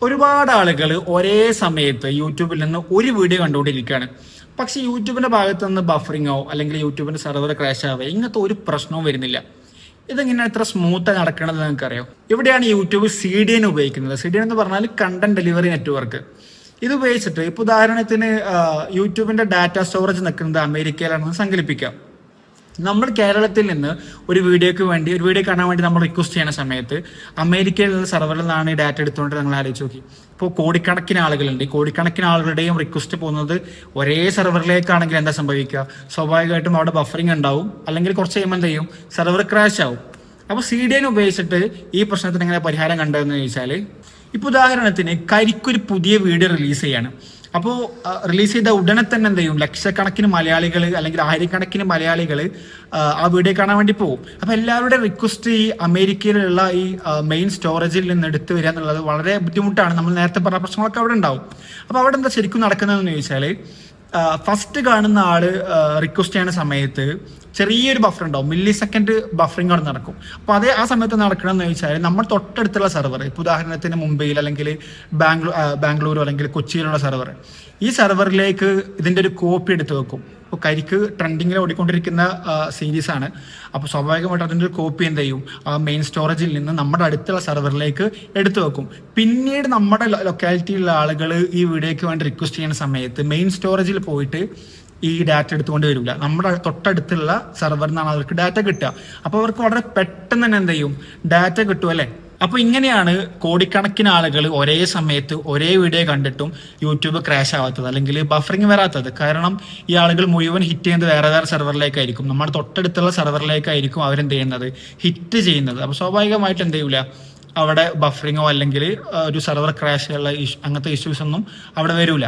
ഒരുപാട് ആളുകൾ ഒരേ സമയത്ത് യൂട്യൂബിൽ നിന്ന് ഒരു വീഡിയോ കണ്ടുകൊണ്ടിരിക്കുകയാണ്. പക്ഷെ യൂട്യൂബിന്റെ ഭാഗത്ത് നിന്ന് ബഫറിങ്ങോ അല്ലെങ്കിൽ യൂട്യൂബിന്റെ സെർവർ ക്രാഷ് ആവുക ഇങ്ങനത്തെ ഒരു പ്രശ്നവും വരുന്നില്ല. ഇതെങ്ങനെയാണ് ഇത്ര സ്മൂത്തായി നടക്കണത് നിങ്ങൾക്കറിയോ? ഇവിടെയാണ് യൂട്യൂബ് CDN ഉപയോഗിക്കുന്നത്. CDN എന്ന് പറഞ്ഞാൽ കണ്ടന്റ് ഡെലിവറി നെറ്റ്വർക്ക്. ഇത് ഉപയോഗിച്ചിട്ട് ഇപ്പൊ ഉദാഹരണത്തിന് യൂട്യൂബിന്റെ ഡാറ്റ സ്റ്റോറേജ് നിൽക്കുന്നത് അമേരിക്കയിലാണെന്ന് സങ്കല്പിക്കാം. നമ്മൾ കേരളത്തിൽ നിന്ന് ഒരു വീഡിയോ കാണാൻ വേണ്ടി നമ്മൾ റിക്വസ്റ്റ് ചെയ്യുന്ന സമയത്ത് അമേരിക്കയിലുള്ള സെർവറിൽ നിന്നാണ് ഈ ഡാറ്റ എടുത്തുകൊണ്ട് നിങ്ങൾ ആലോചിച്ച് നോക്കി. ഇപ്പോൾ കോടിക്കണക്കിന് ആളുകളുണ്ട്. ഈ കോടിക്കണക്കിന് ആളുകളുടെയും റിക്വസ്റ്റ് പോകുന്നത് ഒരേ സെർവറിലേക്കാണെങ്കിൽ എന്താ സംഭവിക്കുക? സ്വാഭാവികമായിട്ടും അവിടെ ബഫറിംഗ് ഉണ്ടാവും, അല്ലെങ്കിൽ കുറച്ച് കഴിയുമ്പോൾ എന്ത് ചെയ്യും? സെർവർ ക്രാഷ് ആവും. അപ്പോൾ CDN ഉപയോഗിച്ചിട്ട് ഈ പ്രശ്നത്തിന് എങ്ങനെ പരിഹാരം കണ്ടതെന്ന് ചോദിച്ചാൽ, ഇപ്പോൾ ഉദാഹരണത്തിന് കരിക്കൊരു പുതിയ വീഡിയോ റിലീസ് ചെയ്യാണ്. അപ്പോൾ റിലീസ് ചെയ്ത ഉടനെ തന്നെ എന്ത് ചെയ്യും? ലക്ഷക്കണക്കിന് മലയാളികൾ അല്ലെങ്കിൽ ആയിരക്കണക്കിന് മലയാളികൾ ആ വീഡിയോ കാണാൻ വേണ്ടി പോകും. അപ്പോൾ എല്ലാവരുടെ റിക്വസ്റ്റ് ഈ അമേരിക്കയിലുള്ള ഈ മെയിൻ സ്റ്റോറേജിൽ നിന്ന് എടുത്തു വരിക എന്നുള്ളത് വളരെ ബുദ്ധിമുട്ടാണ്. നമ്മൾ നേരത്തെ പറഞ്ഞ പ്രശ്നങ്ങളൊക്കെ അവിടെ ഉണ്ടാവും. അപ്പോൾ അവിടെ എന്താ ശരിക്കും നടക്കുന്നതെന്ന് ചോദിച്ചാൽ, ഫസ്റ്റ് കാണുന്ന ആള് റിക്വസ്റ്റ് ചെയ്യുന്ന സമയത്ത് ചെറിയൊരു ബഫർ ഉണ്ടാവും, മില്ലി സെക്കൻഡ് ബഫറിംഗ് അവിടെ നടക്കും. അപ്പോൾ ആ സമയത്ത് നടക്കണമെന്ന് ചോദിച്ചാൽ നമ്മൾ തൊട്ടടുത്തുള്ള സെർവർ, ഇപ്പോൾ ഉദാഹരണത്തിന് മുംബൈയിൽ അല്ലെങ്കിൽ ബാംഗ്ലൂർ അല്ലെങ്കിൽ കൊച്ചിയിലുള്ള സെർവർ, ഈ സെർവറിലേക്ക് ഇതിൻ്റെ ഒരു കോപ്പി എടുത്ത് വെക്കും. ഇപ്പോൾ കരിക്ക് ട്രെൻഡിങ്ങിൽ ഓടിക്കൊണ്ടിരിക്കുന്ന സീരീസ് ആണ്. അപ്പോൾ സ്വാഭാവികമായിട്ട് അതിൻ്റെ ഒരു കോപ്പി എന്ത് ചെയ്യും? ആ മെയിൻ സ്റ്റോറേജിൽ നിന്ന് നമ്മുടെ അടുത്തുള്ള സെർവറിലേക്ക് എടുത്തു വെക്കും. പിന്നീട് നമ്മുടെ ലൊക്കാലിറ്റിയിലുള്ള ആളുകൾ ഈ വീഡിയോയ്ക്ക് വേണ്ടി റിക്വസ്റ്റ് ചെയ്യുന്ന സമയത്ത് മെയിൻ സ്റ്റോറേജിൽ പോയിട്ട് ഈ ഡാറ്റ എടുത്തുകൊണ്ട് വരില്ല, നമ്മുടെ തൊട്ടടുത്തുള്ള സെർവറിൽ നിന്നാണ് അവർക്ക് ഡാറ്റ കിട്ടുക. അപ്പോൾ അവർക്ക് വളരെ പെട്ടെന്ന് തന്നെ എന്ത് ചെയ്യും? ഡാറ്റ കിട്ടും അല്ലേ? അപ്പോൾ ഇങ്ങനെയാണ് കോടിക്കണക്കിന് ആളുകൾ ഒരേ സമയത്ത് ഒരേ വീഡിയോ കണ്ടിട്ടും യൂട്യൂബ് ക്രാഷ് ആവാത്തത് അല്ലെങ്കിൽ ബഫറിങ് വരാത്തത്. കാരണം ഈ ആളുകൾ മുഴുവൻ ഹിറ്റ് ചെയ്യുന്നത് വേറെ വേറെ സെർവറിലേക്കായിരിക്കും, നമ്മുടെ തൊട്ടടുത്തുള്ള സെർവറിലേക്കായിരിക്കും അവരെന്ത് ചെയ്യുന്നത്? ഹിറ്റ് ചെയ്യുന്നത്. അപ്പോൾ സ്വാഭാവികമായിട്ട് എന്ത് ചെയ്യൂല, അവിടെ ബഫറിങ്ങോ അല്ലെങ്കിൽ ഒരു സെർവർ ക്രാഷ് ഉള്ള അങ്ങനത്തെ ഇഷ്യൂസ് ഒന്നും അവിടെ വരില്ല.